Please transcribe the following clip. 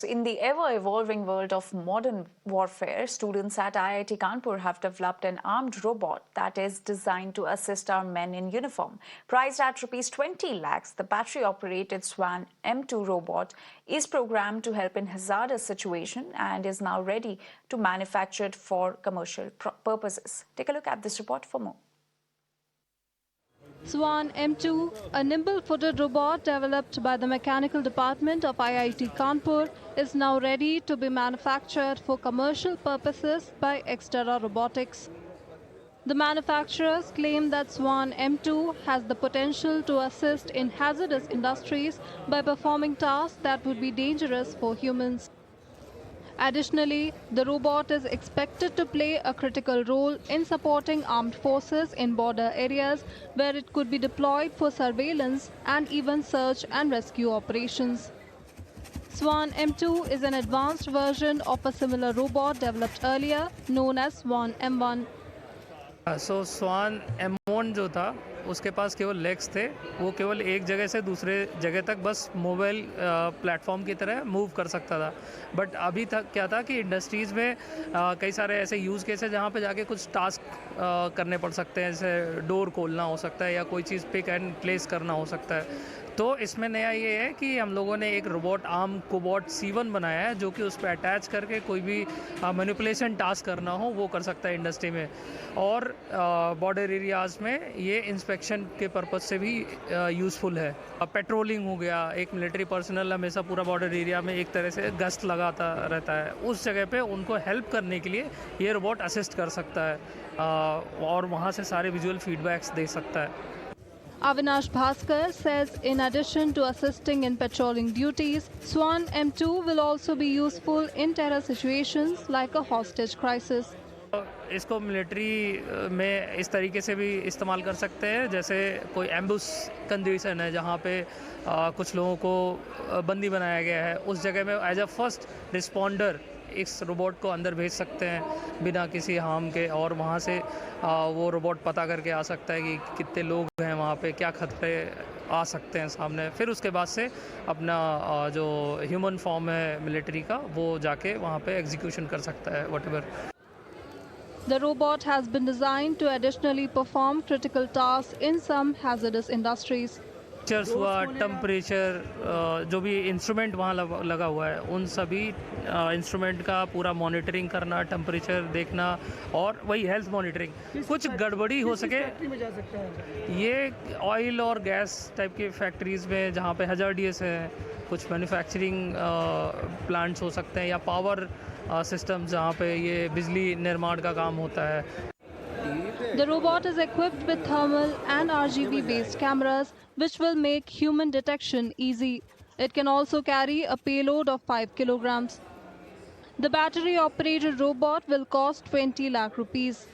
In the ever-evolving world of modern warfare, students at IIT Kanpur have developed an armed robot that is designed to assist our men in uniform. Priced at rupees 20 lakhs, the battery-operated Swan M2 robot is programmed to help in hazardous situations and is now ready to manufactured for commercial purposes. Take a look at this report for more. Swan M2, a nimble-footed robot developed by the mechanical department of IIT Kanpur, is now ready to be manufactured for commercial purposes by Xterra Robotics. The manufacturers claim that Swan M2 has the potential to assist in hazardous industries by performing tasks that would be dangerous for humans. Additionally, the robot is expected to play a critical role in supporting armed forces in border areas where it could be deployed for surveillance and even search and rescue operations. Swan M2 is an advanced version of a similar robot developed earlier, known as Swan M1. So swan M1 जो था उसके पास केवल legs थे, वो केवल एक जगह से दूसरे जगह तक बस मोबाइल प्लेटफॉर्म की तरह मूव कर सकता था. बट अभी तक क्या था कि इंडस्ट्रीज़ में कई सारे ऐसे यूज़ केस है जहाँ पे जाके कुछ टास्क करने पड़ सकते हैं, जैसे डोर खोलना हो सकता है या कोई चीज़ पिक एंड प्लेस करना हो सकता है. तो इसमें नया ये है कि हम लोगों ने एक रोबोट आर्म कोबॉट C1 बनाया है जो कि उस पर अटैच करके कोई भी मैनिपुलेशन टास्क करना हो वो कर सकता है इंडस्ट्री में. और बॉर्डर एरियाज़ में ये इंस्पेक्शन के पर्पज़ से भी यूज़फुल है. पेट्रोलिंग हो गया, एक मिलिट्री पर्सनल हमेशा पूरा बॉर्डर एरिया में एक तरह से गश्त लगाता रहता है, उस जगह पे उनको हेल्प करने के लिए ये रोबोट असिस्ट कर सकता है और वहाँ से सारे विजुअल फीडबैक्स दे सकता है. Avinash Bhaskar says in addition to assisting in patrolling duties, Swan M2 will also be useful in terror situations like a hostage crisis. इसको मिलिट्री में इस तरीके से भी इस्तेमाल कर सकते हैं, जैसे कोई एम्बुस कंडीशन है जहाँ पे कुछ लोगों को बंदी बनाया गया है, उस जगह में एज अ फर्स्ट रिस्पॉन्डर इस रोबोट को अंदर भेज सकते हैं बिना किसी हार्म के, और वहाँ से वो रोबोट पता करके आ सकता है कि कितने लोग हैं वहाँ पे, क्या खतरे आ सकते हैं सामने. फिर उसके बाद से अपना जो ह्यूमन फॉर्म है मिलिट्री का वो जाके वहाँ पे एग्जीक्यूशन कर सकता है whatever. The robot has been designed to additionally perform critical tasks in some hazardous industries. Pictures हुआ, टेम्परेचर, जो भी इंस्ट्रूमेंट वहाँ लगा हुआ है उन सभी इंस्ट्रूमेंट का पूरा मॉनिटरिंग करना, टेम्परेचर देखना और वही हेल्थ मॉनिटरिंग. कुछ गड़बड़ी हो सके ये ऑयल और गैस टाइप की फैक्ट्रीज़ में जहाँ पे हजार्डियस है, कुछ मैन्युफैक्चरिंग प्लांट्स हो सकते हैं या पावर सिस्टम जहाँ पे ये बिजली निर्माण का काम होता है. The robot is equipped with thermal and RGB-based cameras, which will make human detection easy. It can also carry a payload of 5 kilograms. The battery-operated robot will cost 20 lakh rupees.